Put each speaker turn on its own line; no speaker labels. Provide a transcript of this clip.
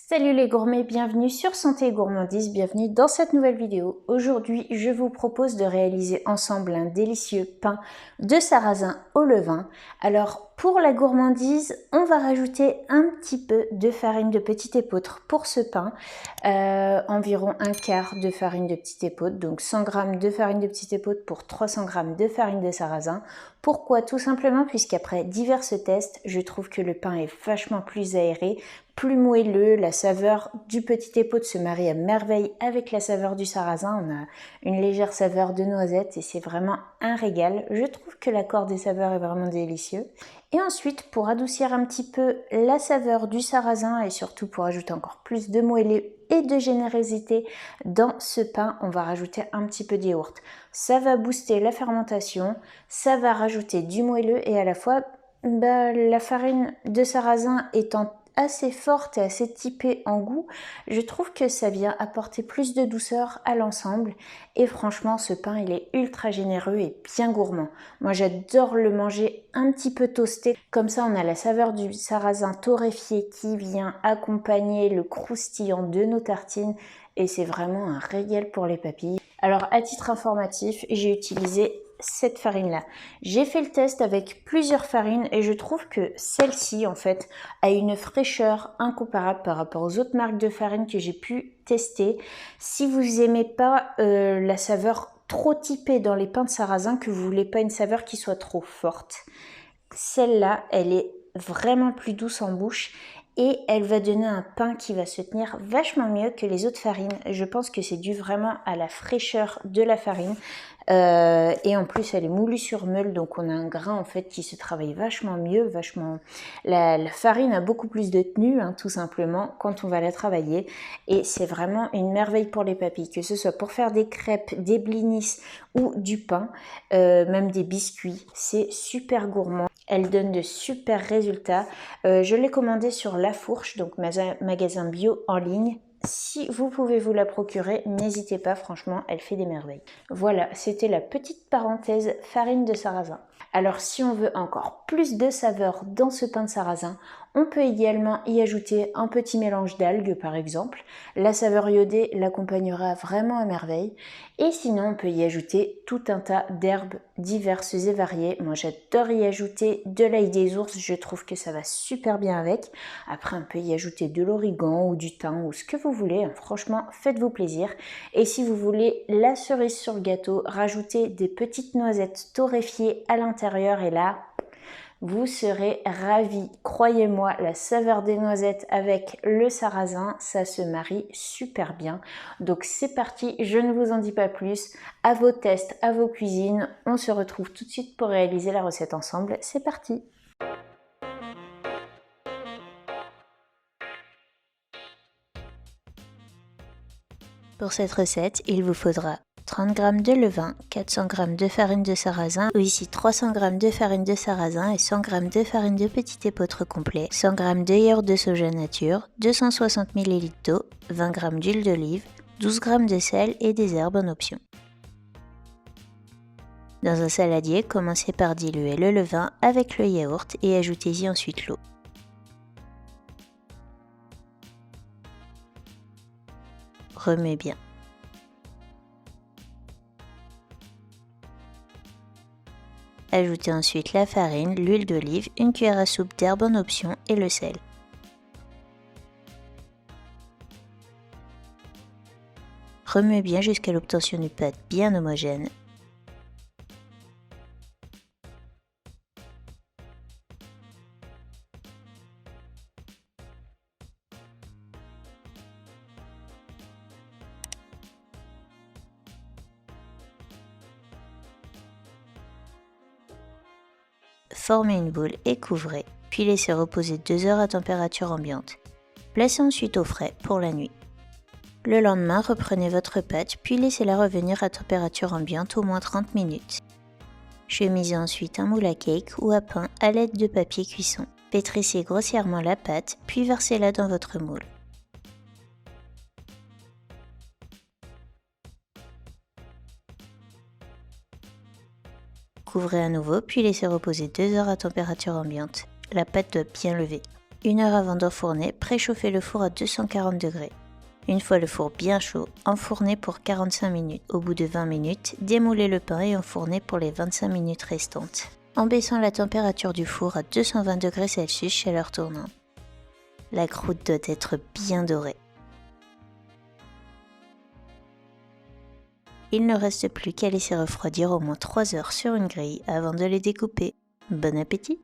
Salut les gourmets, bienvenue sur Santé et Gourmandise, bienvenue dans cette nouvelle vidéo. Aujourd'hui, je vous propose de réaliser ensemble un délicieux pain de sarrasin au levain. Alors, pour la gourmandise, on va rajouter un petit peu de farine de petit épeautre pour ce pain, environ un quart de farine de petit épeautre, donc 100 g de farine de petit épeautre pour 300 g de farine de sarrasin. Pourquoi? Tout simplement puisqu'après divers tests, je trouve que le pain est vachement plus aéré, plus moelleux, la saveur du petit épeautre se marie à merveille avec la saveur du sarrasin. On a une légère saveur de noisette et c'est vraiment un régal. Je trouve que l'accord des saveurs est vraiment délicieux. Et ensuite, pour adoucir un petit peu la saveur du sarrasin et surtout pour ajouter encore plus de moelleux et de générosité dans ce pain, on va rajouter un petit peu de yaourt. Ça va booster la fermentation, ça va rajouter du moelleux et à la fois la farine de sarrasin étant assez forte et assez typée en goût, je trouve que ça vient apporter plus de douceur à l'ensemble et franchement ce pain il est ultra généreux et bien gourmand. Moi j'adore le manger un petit peu toasté, comme ça on a la saveur du sarrasin torréfié qui vient accompagner le croustillant de nos tartines et c'est vraiment un régal pour les papilles. Alors à titre informatif, j'ai utilisé cette farine là. J'ai fait le test avec plusieurs farines et je trouve que celle-ci en fait a une fraîcheur incomparable par rapport aux autres marques de farine que j'ai pu tester. Si vous aimez pas la saveur trop typée dans les pains de sarrasin, que vous voulez pas une saveur qui soit trop forte, celle-là elle est vraiment plus douce en bouche et elle va donner un pain qui va se tenir vachement mieux que les autres farines. Je pense que c'est dû vraiment à la fraîcheur de la farine. Et en plus elle est moulue sur meule, donc on a un grain en fait qui se travaille vachement mieux, la farine a beaucoup plus de tenue tout simplement quand on va la travailler et c'est vraiment une merveille pour les papilles, que ce soit pour faire des crêpes, des blinis ou du pain, même des biscuits, c'est super gourmand. Elle donne de super résultats. Je l'ai commandée sur La Fourche, donc magasin bio en ligne. Si vous pouvez vous la procurer, n'hésitez pas, franchement, elle fait des merveilles. Voilà, c'était la petite parenthèse farine de sarrasin. Alors si on veut encore plus de saveur dans ce pain de sarrasin, on peut également y ajouter un petit mélange d'algues par exemple. La saveur iodée l'accompagnera vraiment à merveille. Et sinon on peut y ajouter tout un tas d'herbes diverses et variées. Moi j'adore y ajouter de l'ail des ours, je trouve que ça va super bien avec. Après on peut y ajouter de l'origan ou du thym ou ce que vous voulez, franchement faites-vous plaisir. Et si vous voulez la cerise sur le gâteau, rajoutez des petites noisettes torréfiées à l'intérieur et là vous serez ravis. Croyez-moi, la saveur des noisettes avec le sarrasin, ça se marie super bien. Donc c'est parti, je ne vous en dis pas plus. À vos tests, à vos cuisines, on se retrouve tout de suite pour réaliser la recette ensemble. C'est parti! Pour cette recette, il vous faudra 30 g de levain, 400 g de farine de sarrasin, ou ici 300 g de farine de sarrasin et 100 g de farine de petit épeautre complet, 100 g de yaourt de soja nature, 260 ml d'eau, 20 g d'huile d'olive, 12 g de sel et des herbes en option. Dans un saladier, commencez par diluer le levain avec le yaourt et ajoutez-y ensuite l'eau. Remuez bien. Ajoutez ensuite la farine, l'huile d'olive, une cuillère à soupe d'herbes en option et le sel. Remuez bien jusqu'à l'obtention d'une pâte bien homogène. Formez une boule et couvrez, puis laissez reposer 2 heures à température ambiante. Placez ensuite au frais pour la nuit. Le lendemain, reprenez votre pâte, puis laissez-la revenir à température ambiante au moins 30 minutes. Chemisez ensuite un moule à cake ou à pain à l'aide de papier cuisson. Pétrissez grossièrement la pâte, puis versez-la dans votre moule. Couvrez à nouveau, puis laissez reposer 2 heures à température ambiante. La pâte doit bien lever. 1 heure avant d'enfourner, préchauffez le four à 240 degrés. Une fois le four bien chaud, enfournez pour 45 minutes. Au bout de 20 minutes, démoulez le pain et enfournez pour les 25 minutes restantes, en baissant la température du four à 220 degrés Celsius chaleur tournante. La croûte doit être bien dorée. Il ne reste plus qu'à laisser refroidir au moins 3 heures sur une grille avant de les découper. Bon appétit!